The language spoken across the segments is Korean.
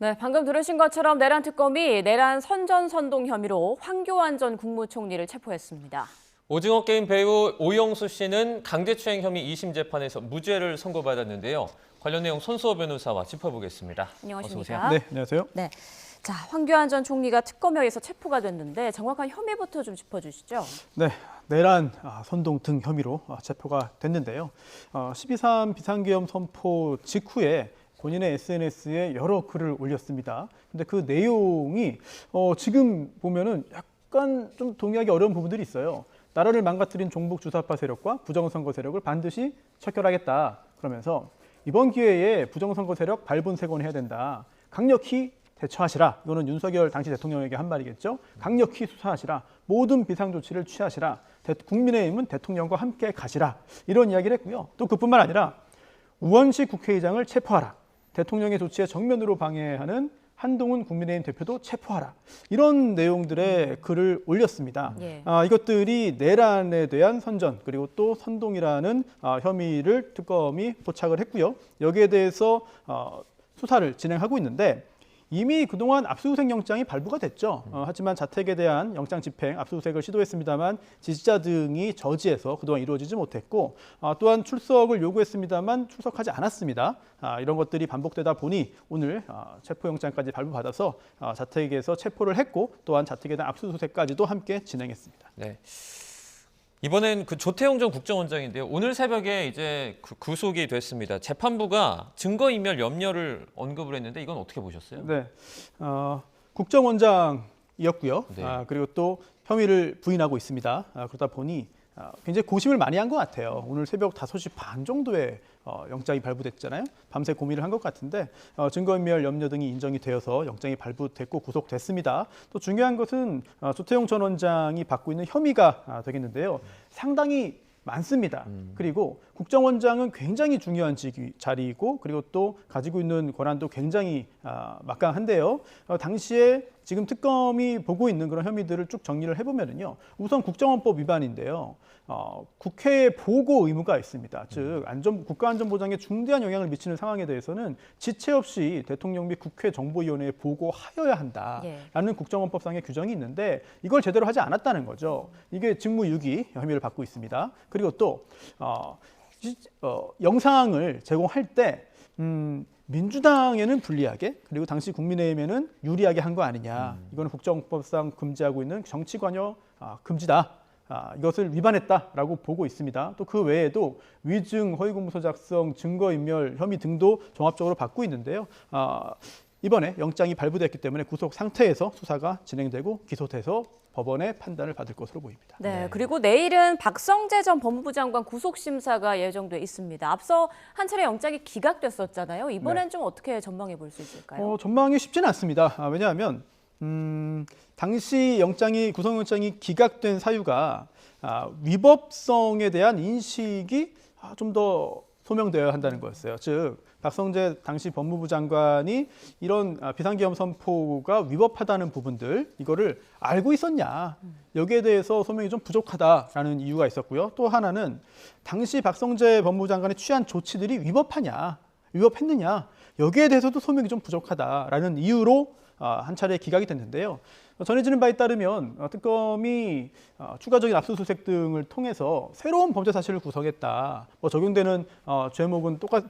네, 방금 들으신 것처럼 내란 특검이 내란 선전선동 혐의로 황교안 전 국무총리를 체포했습니다. 오징어 게임 배우 오영수 씨는 강제추행 혐의 2심 재판에서 무죄를 선고받았는데요. 관련 내용 손수호 변호사와 짚어보겠습니다. 안녕하십니까? 네, 안녕하세요. 네, 자 황교안 전 총리가 특검에 의해서 체포가 됐는데 정확한 혐의부터 좀 짚어주시죠. 네, 내란 선동 등 혐의로 체포가 됐는데요. 12.3 비상계엄 선포 직후에 본인의 SNS에 여러 글을 올렸습니다. 근데 그 내용이 지금 보면은 약간 좀 동의하기 어려운 부분들이 있어요. 나라를 망가뜨린 종북 주사파 세력과 부정선거 세력을 반드시 척결하겠다. 그러면서 이번 기회에 부정선거 세력 발본색원 해야 된다. 강력히 대처하시라. 이거는 윤석열 당시 대통령에게 한 말이겠죠. 강력히 수사하시라. 모든 비상조치를 취하시라. 국민의힘은 대통령과 함께 가시라. 이런 이야기를 했고요. 또 그뿐만 아니라 우원식 국회의장을 체포하라. 대통령의 조치에 정면으로 방해하는 한동훈 국민의힘 대표도 체포하라. 이런 내용들의 글을 올렸습니다. 예. 이것들이 내란에 대한 선전 그리고 또 선동이라는 혐의를 특검이 포착을 했고요. 여기에 대해서 수사를 진행하고 있는데 이미 그동안 압수수색 영장이 발부가 됐죠. 하지만 자택에 대한 영장 집행, 압수수색을 시도했습니다만 지지자 등이 저지해서 그동안 이루어지지 못했고 또한 출석을 요구했습니다만 출석하지 않았습니다. 이런 것들이 반복되다 보니 오늘 체포영장까지 발부받아서 자택에서 체포를 했고 또한 자택에 대한 압수수색까지도 함께 진행했습니다. 네. 이번엔 그 조태용 전 국정원장인데요. 오늘 새벽에 이제 구속이 됐습니다. 재판부가 증거인멸 염려를 언급을 했는데 이건 어떻게 보셨어요? 네, 국정원장이었고요. 네. 그리고 또 혐의를 부인하고 있습니다. 그러다 보니 굉장히 고심을 많이 한 것 같아요. 오늘 새벽 5시 반 정도에 영장이 발부됐잖아요. 밤새 고민을 한 것 같은데 증거인멸 염려 등이 인정이 되어서 영장이 발부됐고 구속됐습니다. 또 중요한 것은 조태용 전 원장이 받고 있는 혐의가 되겠는데요. 상당히 많습니다. 그리고 국정원장은 굉장히 중요한 자리이고 그리고 또 가지고 있는 권한도 굉장히 막강한데요. 당시에 지금 특검이 보고 있는 그런 혐의들을 쭉 정리를 해보면요. 우선 국정원법 위반인데요. 국회에 보고 의무가 있습니다. 즉 국가안전보장에 중대한 영향을 미치는 상황에 대해서는 지체 없이 대통령 및 국회 정보위원회에 보고하여야 한다라는 국정원법상의 규정이 있는데 이걸 제대로 하지 않았다는 거죠. 이게 직무유기 혐의를 받고 있습니다. 그리고 또 영상을 제공할 때 민주당에는 불리하게 그리고 당시 국민의힘에는 유리하게 한 거 아니냐. 이거는 국정원법상 금지하고 있는 정치 관여 금지다. 이것을 위반했다라고 보고 있습니다. 또 그 외에도 위증, 허위공문서 작성, 증거인멸 혐의 등도 종합적으로 받고 있는데요. 이번에 영장이 발부됐기 때문에 구속 상태에서 수사가 진행되고 기소돼서 법원의 판단을 받을 것으로 보입니다. 네, 그리고 내일은 박성재 전 법무부 장관 구속 심사가 예정돼 있습니다. 앞서 한 차례 영장이 기각됐었잖아요. 이번엔 좀 어떻게 전망해 볼 수 있을까요? 전망이 쉽지는 않습니다. 왜냐하면 당시 구속영장이 기각된 사유가 위법성에 대한 인식이 좀 더 소명되어야 한다는 거였어요. 즉 박성재 당시 법무부 장관이 이런 비상계엄 선포가 위법하다는 부분들 이거를 알고 있었냐. 여기에 대해서 소명이 좀 부족하다라는 이유가 있었고요. 또 하나는 당시 박성재 법무부 장관이 취한 조치들이 위법했느냐. 여기에 대해서도 소명이 좀 부족하다라는 이유로 한 차례 기각이 됐는데요. 전해지는 바에 따르면 특검이 추가적인 압수수색 등을 통해서 새로운 범죄 사실을 구성했다. 적용되는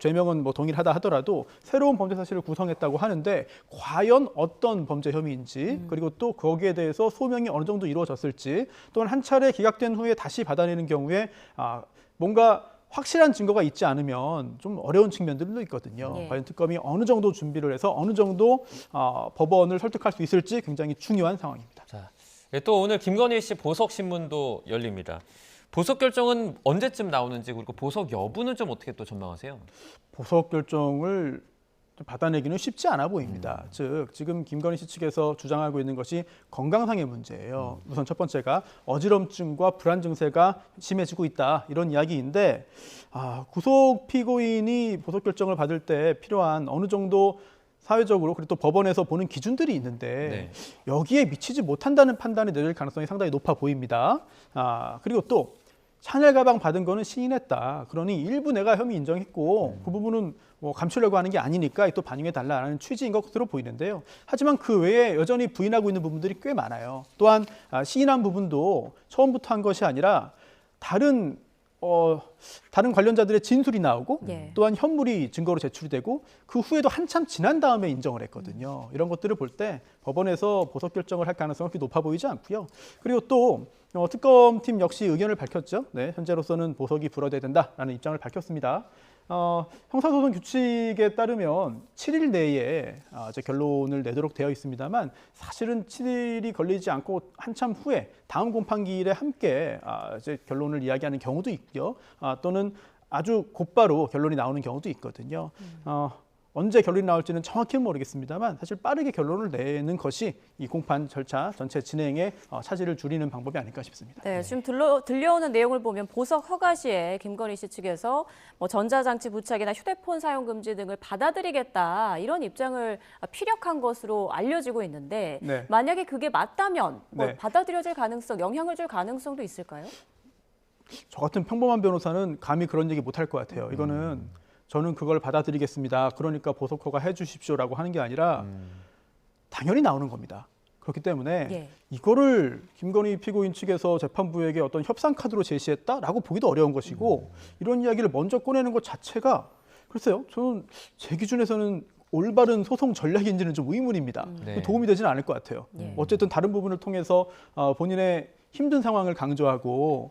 죄명은 동일하다 하더라도 새로운 범죄 사실을 구성했다고 하는데 과연 어떤 범죄 혐의인지 그리고 또 거기에 대해서 소명이 어느 정도 이루어졌을지 또한 한 차례 기각된 후에 다시 받아내는 경우에 뭔가 확실한 증거가 있지 않으면 좀 어려운 측면들도 있거든요. 예. 과연 특검이 어느 정도 준비를 해서 어느 정도 법원을 설득할 수 있을지 굉장히 중요한 상황입니다. 자, 또 오늘 김건희 씨 보석 신문도 열립니다. 보석 결정은 언제쯤 나오는지 그리고 보석 여부는 좀 어떻게 또 전망하세요? 보석 결정을 받아내기는 쉽지 않아 보입니다. 즉 지금 김건희 씨 측에서 주장하고 있는 것이 건강상의 문제예요. 우선 첫 번째가 어지럼증과 불안 증세가 심해지고 있다 이런 이야기인데 구속 피고인이 보석 결정을 받을 때 필요한 어느 정도 사회적으로 그리고 또 법원에서 보는 기준들이 있는데 여기에 미치지 못한다는 판단이 내릴 가능성이 상당히 높아 보입니다. 그리고 또 샤넬 가방 받은 거는 시인했다. 그러니 일부 내가 혐의 인정했고 그 부분은 뭐 감추려고 하는 게 아니니까 또 반영해달라는 취지인 것으로 보이는데요. 하지만 그 외에 여전히 부인하고 있는 부분들이 꽤 많아요. 또한 시인한 부분도 처음부터 한 것이 아니라 다른 관련자들의 진술이 나오고 또한 현물이 증거로 제출이 되고 그 후에도 한참 지난 다음에 인정을 했거든요. 이런 것들을 볼 때 법원에서 보석 결정을 할 가능성은 그렇게 높아 보이지 않고요. 그리고 또 특검팀 역시 의견을 밝혔죠. 네, 현재로서는 보석이 불어야 된다라는 입장을 밝혔습니다. 형사소송 규칙에 따르면 7일 내에 이제 결론을 내도록 되어 있습니다만 사실은 7일이 걸리지 않고 한참 후에 다음 공판기일에 함께 이제 결론을 이야기하는 경우도 있고요. 또는 아주 곧바로 결론이 나오는 경우도 있거든요. 언제 결론이 나올지는 정확히는 모르겠습니다만 사실 빠르게 결론을 내는 것이 이 공판 절차 전체 진행에 차질을 줄이는 방법이 아닐까 싶습니다. 네, 지금 들려오는 내용을 보면 보석 허가 시에 김건희 씨 측에서 뭐 전자장치 부착이나 휴대폰 사용 금지 등을 받아들이겠다 이런 입장을 피력한 것으로 알려지고 있는데 네. 만약에 그게 맞다면 뭐 네. 받아들여질 가능성, 영향을 줄 가능성도 있을까요? 저 같은 평범한 변호사는 감히 그런 얘기 못할 것 같아요. 이거는 저는 그걸 받아들이겠습니다. 그러니까 보석 허가 해주십시오라고 하는 게 아니라 당연히 나오는 겁니다. 그렇기 때문에 이거를 김건희 피고인 측에서 재판부에게 어떤 협상 카드로 제시했다라고 보기도 어려운 것이고 이런 이야기를 먼저 꺼내는 것 자체가 글쎄요. 저는 제 기준에서는 올바른 소송 전략인지는 좀 의문입니다. 도움이 되지는 않을 것 같아요. 어쨌든 다른 부분을 통해서 본인의 힘든 상황을 강조하고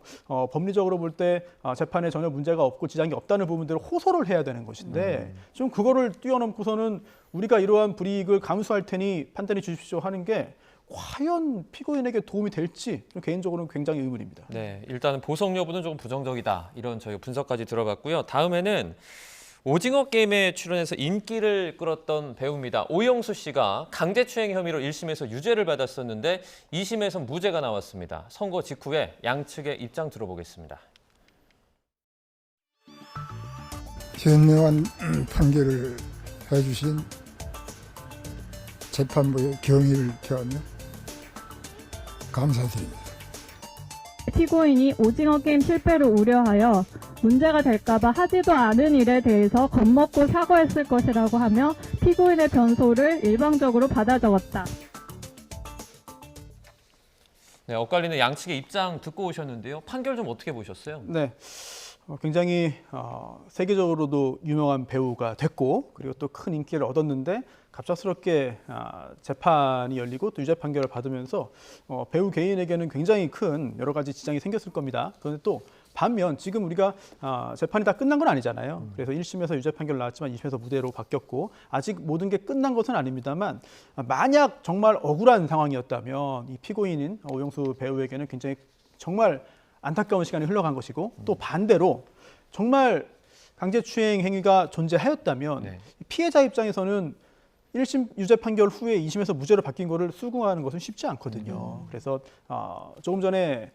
법리적으로 볼 때 재판에 전혀 문제가 없고 지장이 없다는 부분들을 호소를 해야 되는 것인데 좀 그거를 뛰어넘고서는 우리가 이러한 불이익을 감수할 테니 판단해 주십시오 하는 게 과연 피고인에게 도움이 될지 개인적으로는 굉장히 의문입니다. 네, 일단은 보석 여부는 조금 부정적이다 이런 저희 분석까지 들어봤고요. 다음에는 오징어 게임에 출연해서 인기를 끌었던 배우입니다. 오영수 씨가 강제추행 혐의로 1심에서 유죄를 받았었는데 2심에서 무죄가 나왔습니다. 선고 직후에 양측의 입장 들어보겠습니다. 현명한 판결을 해주신 재판부의 경위를 표하며 감사드립니다. 피고인이 오징어 게임 실패를 우려하여 문제가 될까봐 하지도 않은 일에 대해서 겁먹고 사과했을 것이라고 하며 피고인의 변소를 일방적으로 받아 적었다. 네, 엇갈리는 양측의 입장 듣고 오셨는데요. 판결 좀 어떻게 보셨어요? 네, 굉장히 세계적으로도 유명한 배우가 됐고 그리고 또 큰 인기를 얻었는데 갑작스럽게 재판이 열리고 또 유죄 판결을 받으면서 배우 개인에게는 굉장히 큰 여러 가지 지장이 생겼을 겁니다. 그런데 또 반면 지금 우리가 재판이 다 끝난 건 아니잖아요. 그래서 1심에서 유죄 판결 나왔지만 2심에서 무죄로 바뀌었고 아직 모든 게 끝난 것은 아닙니다만 만약 정말 억울한 상황이었다면 이 피고인인 오영수 배우에게는 굉장히 정말 안타까운 시간이 흘러간 것이고 또 반대로 정말 강제추행 행위가 존재하였다면 피해자 입장에서는 1심 유죄 판결 후에 2심에서 무죄로 바뀐 거를 수긍하는 것은 쉽지 않거든요. 그래서 조금 전에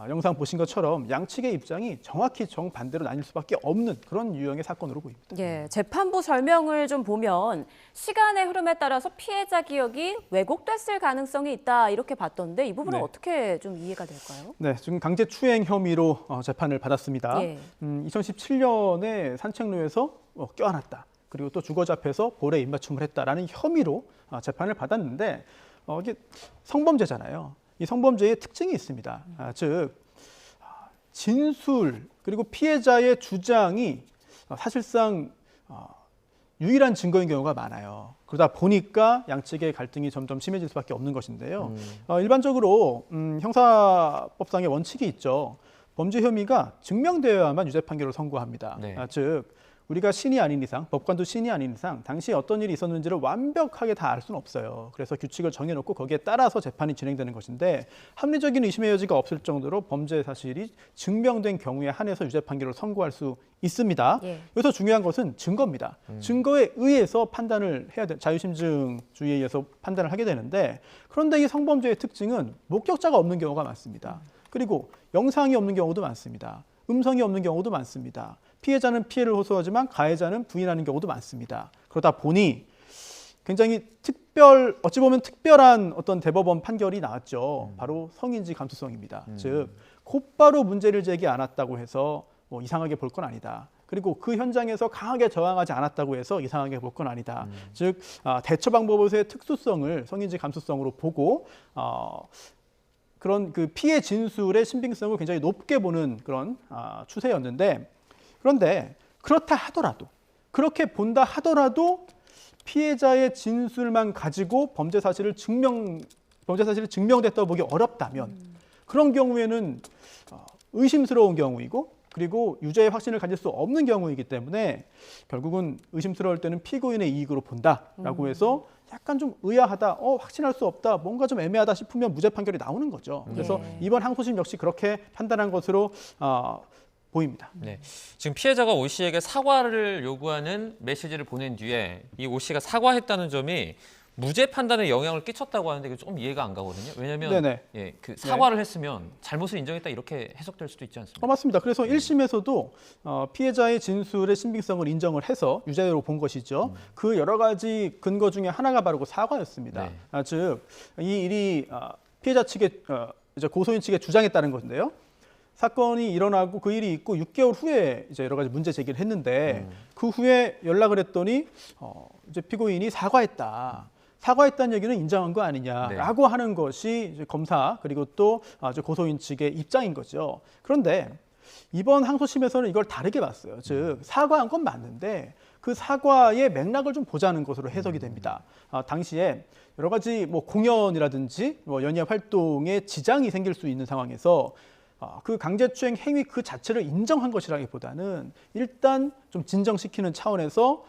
영상 보신 것처럼 양측의 입장이 정확히 정반대로 나뉠 수밖에 없는 그런 유형의 사건으로 보입니다. 예, 재판부 설명을 좀 보면 시간의 흐름에 따라서 피해자 기억이 왜곡됐을 가능성이 있다 이렇게 봤던데 이 부분은 어떻게 좀 이해가 될까요? 네, 지금 강제추행 혐의로 재판을 받았습니다. 2017년에 산책로에서 껴안았다. 그리고 또 주거지 앞에서 볼에 입맞춤을 했다라는 혐의로 재판을 받았는데 이게 성범죄잖아요. 이 성범죄의 특징이 있습니다. 즉 진술 그리고 피해자의 주장이 사실상 유일한 증거인 경우가 많아요. 그러다 보니까 양측의 갈등이 점점 심해질 수밖에 없는 것인데요. 일반적으로 형사법상의 원칙이 있죠. 범죄 혐의가 증명되어야만 유죄 판결을 선고합니다. 즉 우리가 신이 아닌 이상, 법관도 신이 아닌 이상 당시에 어떤 일이 있었는지를 완벽하게 다 알 수는 없어요. 그래서 규칙을 정해놓고 거기에 따라서 재판이 진행되는 것인데 합리적인 의심의 여지가 없을 정도로 범죄 사실이 증명된 경우에 한해서 유죄 판결을 선고할 수 있습니다. 여기서 중요한 것은 증거입니다. 증거에 의해서 판단을 해야 돼. 자유심증주의에 의해서 판단을 하게 되는데 그런데 이 성범죄의 특징은 목격자가 없는 경우가 많습니다. 그리고 영상이 없는 경우도 많습니다. 음성이 없는 경우도 많습니다. 피해자는 피해를 호소하지만 가해자는 부인하는 경우도 많습니다. 그러다 보니 굉장히 어찌 보면 특별한 어떤 대법원 판결이 나왔죠. 바로 성인지 감수성입니다. 즉 곧바로 문제를 제기 않았다고 해서 뭐 이상하게 볼 건 아니다. 그리고 그 현장에서 강하게 저항하지 않았다고 해서 이상하게 볼 건 아니다. 즉 대처 방법에서의 특수성을 성인지 감수성으로 보고 그런 그 피해 진술의 신빙성을 굉장히 높게 보는 그런 추세였는데, 그런데 그렇다 하더라도, 그렇게 본다 하더라도 피해자의 진술만 가지고 범죄 사실이 증명됐다고 보기 어렵다면 그런 경우에는 의심스러운 경우이고, 그리고 유죄의 확신을 가질 수 없는 경우이기 때문에 결국은 의심스러울 때는 피고인의 이익으로 본다라고 해서 약간 좀 의아하다, 확신할 수 없다, 뭔가 좀 애매하다 싶으면 무죄 판결이 나오는 거죠. 그래서 이번 항소심 역시 그렇게 판단한 것으로 보입니다. 네. 지금 피해자가 오 씨에게 사과를 요구하는 메시지를 보낸 뒤에 이 오 씨가 사과했다는 점이 무죄 판단에 영향을 끼쳤다고 하는데 이게 좀 이해가 안 가거든요. 왜냐하면 그 사과를 했으면 잘못을 인정했다 이렇게 해석될 수도 있지 않습니까? 맞습니다. 그래서 1심에서도 피해자의 진술의 신빙성을 인정을 해서 유죄로 본 것이죠. 그 여러 가지 근거 중에 하나가 바로 사과였습니다. 즉, 이 일이 피해자 측의 이제 고소인 측의 주장에 따른 건데요. 사건이 일어나고 그 일이 있고 6개월 후에 이제 여러 가지 문제 제기를 했는데 그 후에 연락을 했더니 이제 피고인이 사과했다는 얘기는 인정한 거 아니냐라고 하는 것이 이제 검사 그리고 또 고소인 측의 입장인 거죠. 그런데 이번 항소심에서는 이걸 다르게 봤어요. 즉 사과한 건 맞는데 그 사과의 맥락을 좀 보자는 것으로 해석이 됩니다. 당시에 여러 가지 뭐 공연이라든지 뭐 연예 활동에 지장이 생길 수 있는 상황에서 그 강제추행 행위 그 자체를 인정한 것이라기보다는 일단 좀 진정시키는 차원에서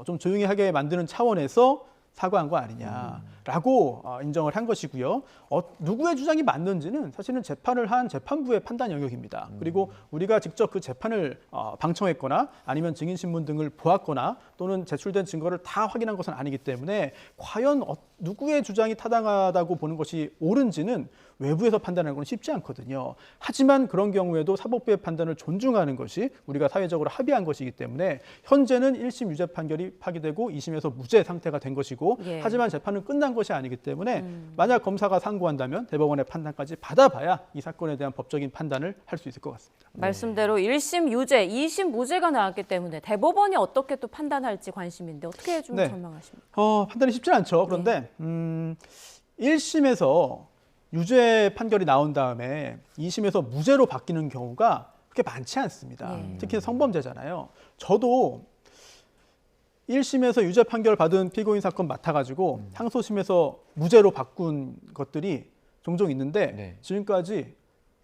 좀 조용히 하게 만드는 차원에서 사과한 거 아니냐라고 인정을 한 것이고요. 누구의 주장이 맞는지는 사실은 재판을 한 재판부의 판단 영역입니다. 그리고 우리가 직접 그 재판을 방청했거나 아니면 증인신문 등을 보았거나 또는 제출된 증거를 다 확인한 것은 아니기 때문에 과연 누구의 주장이 타당하다고 보는 것이 옳은지는 외부에서 판단하는 건 쉽지 않거든요. 하지만 그런 경우에도 사법부의 판단을 존중하는 것이 우리가 사회적으로 합의한 것이기 때문에 현재는 1심 유죄 판결이 파기되고 2심에서 무죄 상태가 된 것이고 하지만 재판은 끝난 것이 아니기 때문에 만약 검사가 상고한다면 대법원의 판단까지 받아봐야 이 사건에 대한 법적인 판단을 할 수 있을 것 같습니다. 말씀대로 1심 유죄, 2심 무죄가 나왔기 때문에 대법원이 어떻게 또 판단할지 관심인데 어떻게 좀 전망하십니까? 판단이 쉽지 않죠. 그런데 1심에서 유죄 판결이 나온 다음에 2심에서 무죄로 바뀌는 경우가 그렇게 많지 않습니다. 특히 성범죄잖아요. 저도 1심에서 유죄 판결 받은 피고인 사건 맡아가지고 항소심에서 무죄로 바꾼 것들이 종종 있는데 지금까지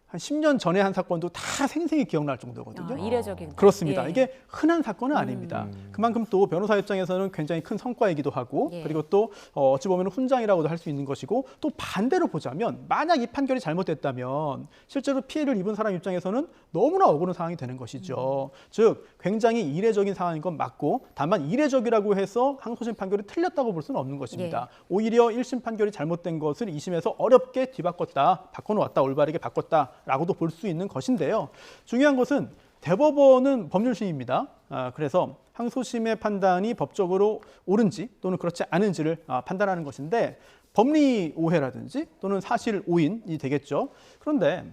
한 10년 전에 한 사건도 다 생생히 기억날 정도거든요. 이례적인. 그렇습니다. 이게 흔한 사건은 아닙니다. 그만큼 또 변호사 입장에서는 굉장히 큰 성과이기도 하고 그리고 또 어찌 보면 훈장이라고도 할 수 있는 것이고 또 반대로 보자면 만약 이 판결이 잘못됐다면 실제로 피해를 입은 사람 입장에서는 너무나 억울한 상황이 되는 것이죠. 즉 굉장히 이례적인 상황인 건 맞고 다만 이례적이라고 해서 항소심 판결이 틀렸다고 볼 수는 없는 것입니다. 오히려 1심 판결이 잘못된 것을 2심에서 어렵게 뒤바꿨다, 바꿔놓았다, 올바르게 바꿨다 라고도 볼 수 있는 것인데요. 중요한 것은 대법원은 법률심입니다. 그래서 항소심의 판단이 법적으로 옳은지 또는 그렇지 않은지를 판단하는 것인데 법리 오해라든지 또는 사실 오인이 되겠죠. 그런데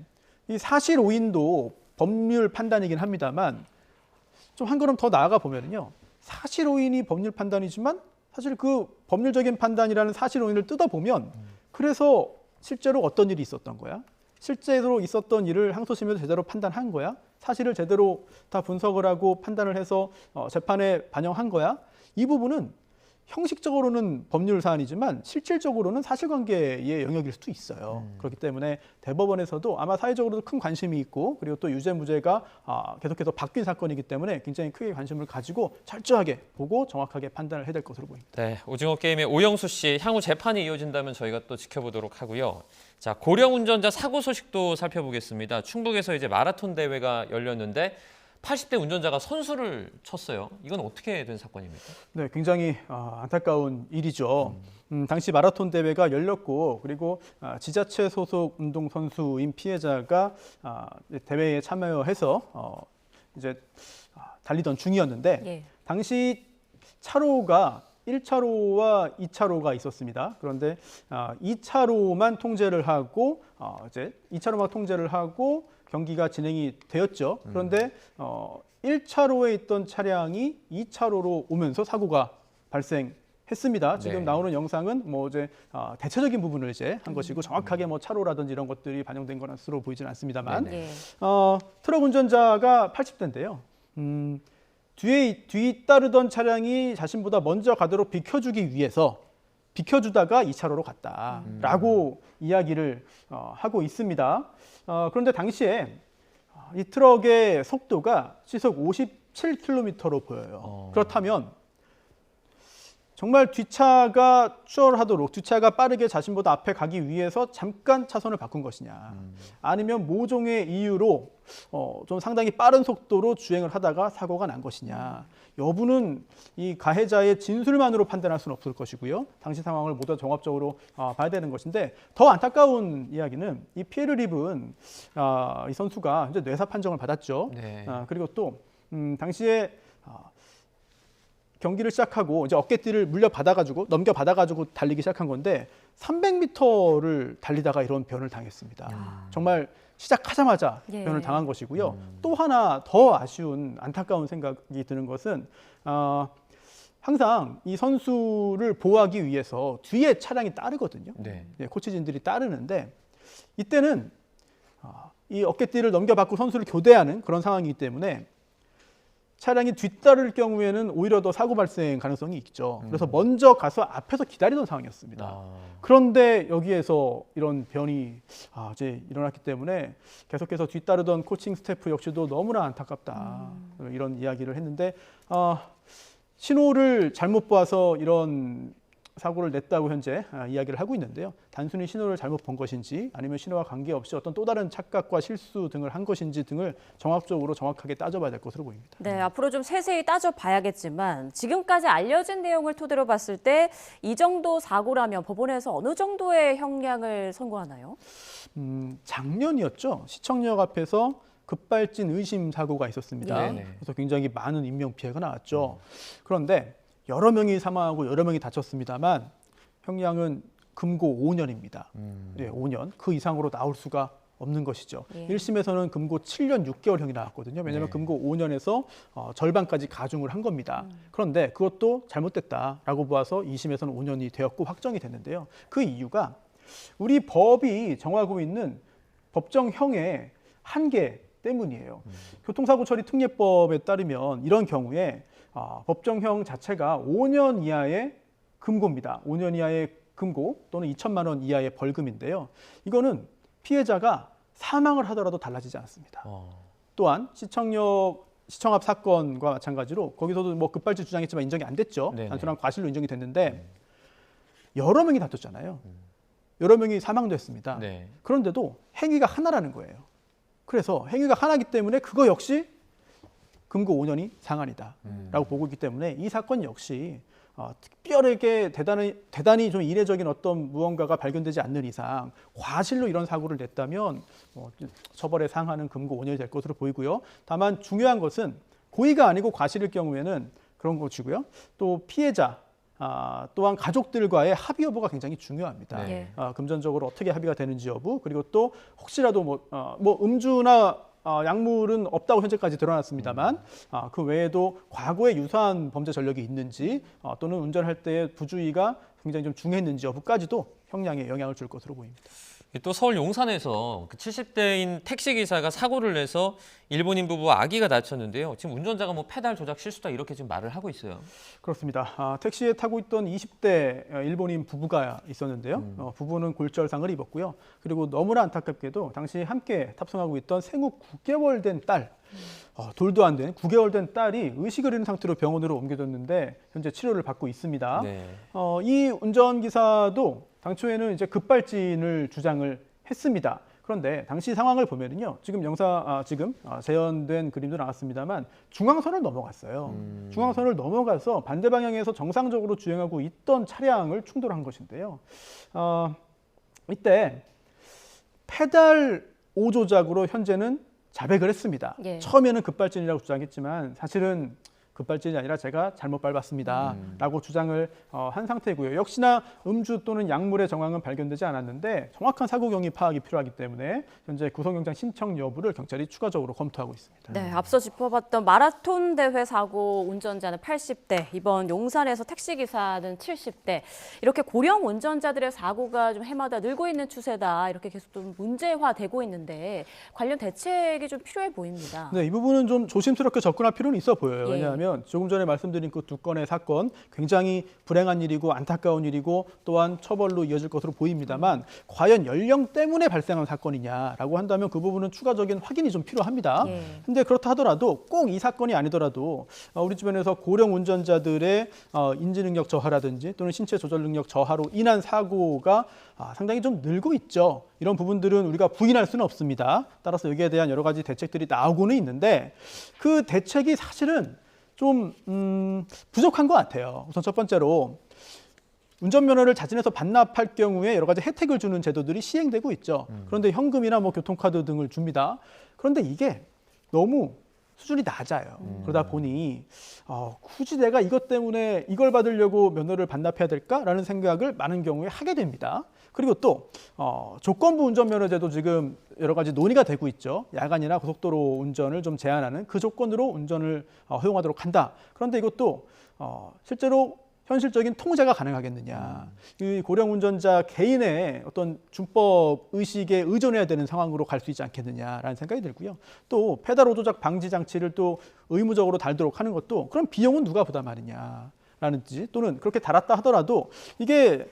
이 사실 오인도 법률 판단이긴 합니다만 좀 한 걸음 더 나아가 보면요. 사실 오인이 법률 판단이지만 사실 그 법률적인 판단이라는 사실 오인을 뜯어보면 그래서 실제로 어떤 일이 있었던 거야? 실제로 있었던 일을 항소심에서 제대로 판단한 거야? 사실을 제대로 다 분석을 하고 판단을 해서 재판에 반영한 거야? 이 부분은 형식적으로는 법률 사안이지만 실질적으로는 사실관계의 영역일 수도 있어요. 그렇기 때문에 대법원에서도 아마 사회적으로도 큰 관심이 있고 그리고 또 유죄 무죄가 계속해서 바뀐 사건이기 때문에 굉장히 크게 관심을 가지고 철저하게 보고 정확하게 판단을 해야 될 것으로 보입니다. 네, 오징어 게임의 오영수 씨 향후 재판이 이어진다면 저희가 또 지켜보도록 하고요. 자, 고령 운전자 사고 소식도 살펴보겠습니다. 충북에서 이제 마라톤 대회가 열렸는데 80대 운전자가 선수를 쳤어요. 이건 어떻게 된 사건입니까? 네, 굉장히 안타까운 일이죠. 당시 마라톤 대회가 열렸고 그리고 지자체 소속 운동선수인 피해자가 대회에 참여해서 이제 달리던 중이었는데 당시 차로가 1차로와 2차로가 있었습니다. 그런데 2차로만 통제를 하고 이제 2차로만 통제를 하고 경기가 진행이 되었죠. 그런데 1차로에 있던 차량이 2차로로 오면서 사고가 발생했습니다. 지금 네. 나오는 영상은 뭐 이제 대체적인 부분을 이제 한 것이고 정확하게 뭐 차로라든지 이런 것들이 반영된 것으로 보이지는 않습니다만 네네. 예. 트럭 운전자가 80대인데요. 뒤따르던 차량이 자신보다 먼저 가도록 비켜주기 위해서 비켜주다가 2차로로 갔다라고 이야기를 하고 있습니다. 그런데 당시에 이 트럭의 속도가 시속 57km로 보여요. 그렇다면 정말 뒷차가 추월하도록 뒷차가 빠르게 자신보다 앞에 가기 위해서 잠깐 차선을 바꾼 것이냐, 아니면 모종의 이유로 좀 상당히 빠른 속도로 주행을 하다가 사고가 난 것이냐, 여부는 이 가해자의 진술만으로 판단할 수는 없을 것이고요. 당시 상황을 모두 종합적으로 봐야 되는 것인데, 더 안타까운 이야기는 이 피해를 입은 이 선수가 이제 뇌사 판정을 받았죠. 네. 그리고 또 당시에 경기를 시작하고 이제 어깨띠를 넘겨받아가지고 달리기 시작한 건데 300m를 달리다가 이런 변을 당했습니다. 정말 시작하자마자 예. 변을 당한 것이고요. 또 하나 더 아쉬운 안타까운 생각이 드는 것은 항상 이 선수를 보호하기 위해서 뒤에 차량이 따르거든요. 네. 예, 코치진들이 따르는데 이때는 이 어깨띠를 넘겨받고 선수를 교대하는 그런 상황이기 때문에 차량이 뒤따를 경우에는 오히려 더 사고 발생 가능성이 있죠. 그래서 먼저 가서 앞에서 기다리던 상황이었습니다. 그런데 여기에서 이런 변이 이제 일어났기 때문에 계속해서 뒤따르던 코칭 스태프 역시도 너무나 안타깝다, 이런 이야기를 했는데 신호를 잘못 봐서 이런 사고를 냈다고 현재 이야기를 하고 있는데요. 단순히 신호를 잘못 본 것인지 아니면 신호와 관계없이 어떤 또 다른 착각과 실수 등을 한 것인지 등을 정확하게 따져봐야 될 것으로 보입니다. 네, 앞으로 좀 세세히 따져봐야겠지만 지금까지 알려진 내용을 토대로 봤을 때 이 정도 사고라면 법원에서 어느 정도의 형량을 선고하나요? 작년이었죠. 시청역 앞에서 급발진 의심 사고가 있었습니다. 네네. 그래서 굉장히 많은 인명 피해가 나왔죠. 그런데 여러 명이 사망하고 여러 명이 다쳤습니다만 형량은 금고 5년입니다. 예, 5년. 그 이상으로 나올 수가 없는 것이죠. 예. 1심에서는 금고 7년 6개월형이 나왔거든요. 왜냐하면 네. 금고 5년에서 절반까지 가중을 한 겁니다. 그런데 그것도 잘못됐다라고 보아서 2심에서는 5년이 되었고 확정이 됐는데요. 그 이유가 우리 법이 정하고 있는 법정형의 한계 때문이에요. 교통사고 처리 특례법에 따르면 이런 경우에 법정형 자체가 5년 이하의 금고입니다. 5년 이하의 금고 또는 2천만 원 이하의 벌금인데요. 이거는 피해자가 사망을 하더라도 달라지지 않습니다. 또한 시청 앞 사건과 마찬가지로 거기서도 뭐 급발진 주장했지만 인정이 안 됐죠. 네네. 단순한 과실로 인정이 됐는데 여러 명이 다쳤잖아요. 여러 명이 사망도 했습니다. 네. 그런데도 행위가 하나라는 거예요. 그래서 행위가 하나이기 때문에 그거 역시 금고 5년이 상한이다라고 보고 있기 때문에 이 사건 역시 특별하게 대단히 좀 이례적인 어떤 무언가가 발견되지 않는 이상 과실로 이런 사고를 냈다면 처벌의 상한은 금고 5년이 될 것으로 보이고요. 다만 중요한 것은 고의가 아니고 과실일 경우에는 그런 것이고요. 또 피해자 또한 가족들과의 합의 여부가 굉장히 중요합니다. 네. 금전적으로 어떻게 합의가 되는지 여부, 그리고 또 혹시라도 뭐 음주나 약물은 없다고 현재까지 드러났습니다만 그 외에도 과거에 유사한 범죄 전력이 있는지 또는 운전할 때의 부주의가 굉장히 좀 중했는지 여부까지도 형량에 영향을 줄 것으로 보입니다. 또 서울 용산에서 그 70대인 택시기사가 사고를 내서 일본인 부부 아기가 다쳤는데요. 지금 운전자가 뭐 페달 조작 실수다 이렇게 지금 말을 하고 있어요. 그렇습니다. 택시에 타고 있던 20대 일본인 부부가 있었는데요. 부부는 골절상을 입었고요. 그리고 너무나 안타깝게도 당시 함께 탑승하고 있던 생후 9개월 된 딸, 돌도 안 된 9개월 된 딸이 의식을 잃은 상태로 병원으로 옮겨졌는데 현재 치료를 받고 있습니다. 네. 이 운전기사도 당초에는 이제 급발진을 주장을 했습니다. 그런데 당시 상황을 보면은요, 지금 재현된 그림도 나왔습니다만 중앙선을 넘어갔어요. 중앙선을 넘어가서 반대 방향에서 정상적으로 주행하고 있던 차량을 충돌한 것인데요. 이때 페달 5조작으로 현재는 자백을 했습니다. 예. 처음에는 급발진이라고 주장했지만 사실은 급발진이 아니라 제가 잘못 밟았습니다라고 주장을 한 상태고요. 역시나 음주 또는 약물의 정황은 발견되지 않았는데 정확한 사고 경위 파악이 필요하기 때문에 현재 구속영장 신청 여부를 경찰이 추가적으로 검토하고 있습니다. 네, 앞서 짚어봤던 마라톤 대회 사고 운전자는 80대, 이번 용산에서 택시기사는 70대. 이렇게 고령 운전자들의 사고가 좀 해마다 늘고 있는 추세다. 이렇게 계속 좀 문제화되고 있는데 관련 대책이 좀 필요해 보입니다. 네, 이 부분은 좀 조심스럽게 접근할 필요는 있어 보여요. 예. 왜냐하면 조금 전에 말씀드린 그 두 건의 사건 굉장히 불행한 일이고 안타까운 일이고 또한 처벌로 이어질 것으로 보입니다만 과연 연령 때문에 발생한 사건이냐라고 한다면 그 부분은 추가적인 확인이 좀 필요합니다. 근데 예. 그렇다 하더라도 꼭 이 사건이 아니더라도 우리 주변에서 고령 운전자들의 인지 능력 저하라든지 또는 신체 조절 능력 저하로 인한 사고가 상당히 좀 늘고 있죠. 이런 부분들은 우리가 부인할 수는 없습니다. 따라서 여기에 대한 여러 가지 대책들이 나오고는 있는데 그 대책이 사실은 좀 부족한 것 같아요. 우선 첫 번째로 운전면허를 자진해서 반납할 경우에 여러 가지 혜택을 주는 제도들이 시행되고 있죠. 그런데 현금이나 뭐 교통카드 등을 줍니다. 그런데 이게 너무 수준이 낮아요. 그러다 보니 굳이 내가 이것 때문에 이걸 받으려고 면허를 반납해야 될까라는 생각을 많은 경우에 하게 됩니다. 그리고 또 조건부 운전면허제도 지금 여러 가지 논의가 되고 있죠. 야간이나 고속도로 운전을 좀 제한하는 그 조건으로 운전을 허용하도록 한다. 그런데 이것도 실제로 현실적인 통제가 가능하겠느냐. 이 고령 운전자 개인의 어떤 준법 의식에 의존해야 되는 상황으로 갈 수 있지 않겠느냐라는 생각이 들고요. 또 페달 오조작 방지 장치를 또 의무적으로 달도록 하는 것도 그럼 비용은 누가 부담하느냐. 라는지 또는 그렇게 달았다 하더라도 이게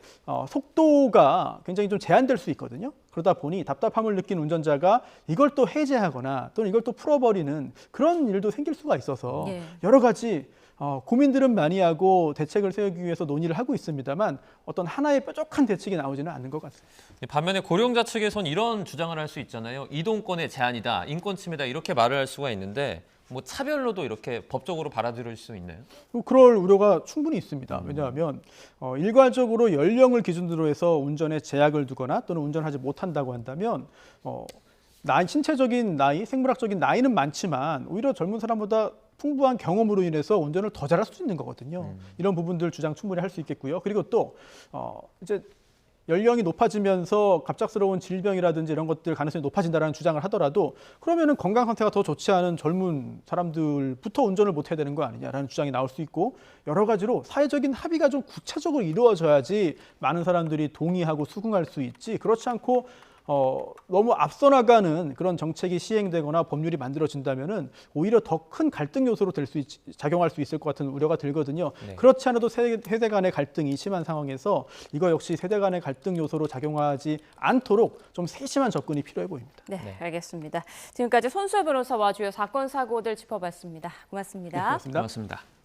속도가 굉장히 좀 제한될 수 있거든요. 그러다 보니 답답함을 느낀 운전자가 이걸 또 해제하거나 또는 이걸 또 풀어버리는 그런 일도 생길 수가 있어서 예. 여러 가지 고민들은 많이 하고 대책을 세우기 위해서 논의를 하고 있습니다만 어떤 하나의 뾰족한 대책이 나오지는 않는 것 같습니다. 반면에 고령자 측에선 이런 주장을 할 수 있잖아요. 이동권의 제한이다, 인권 침해다 이렇게 말을 할 수가 있는데 뭐 차별로도 이렇게 법적으로 받아들일 수 있나요? 그럴 우려가 충분히 있습니다. 왜냐하면 일괄적으로 연령을 기준으로 해서 운전에 제약을 두거나 또는 운전하지 못한다고 한다면 신체적인 나이, 생물학적인 나이는 많지만 오히려 젊은 사람보다 풍부한 경험으로 인해서 운전을 더 잘할 수 있는 거거든요. 이런 부분들 주장 충분히 할 수 있겠고요. 그리고 또 이제 연령이 높아지면서 갑작스러운 질병이라든지 이런 것들 가능성이 높아진다는 주장을 하더라도 그러면은 건강 상태가 더 좋지 않은 젊은 사람들부터 운전을 못 해야 되는 거 아니냐라는 주장이 나올 수 있고 여러 가지로 사회적인 합의가 좀 구체적으로 이루어져야지 많은 사람들이 동의하고 수긍할 수 있지 그렇지 않고 너무 앞서 나가는 그런 정책이 시행되거나 법률이 만들어진다면은 오히려 더 큰 갈등 요소로 작용할 수 있을 것 같은 우려가 들거든요. 네. 그렇지 않아도 세대 간의 갈등이 심한 상황에서 이거 역시 세대 간의 갈등 요소로 작용하지 않도록 좀 세심한 접근이 필요해 보입니다. 네, 알겠습니다. 지금까지 손수혜 변호사와 주요 사건 사고들 짚어봤습니다. 고맙습니다. 네, 고맙습니다. 고맙습니다.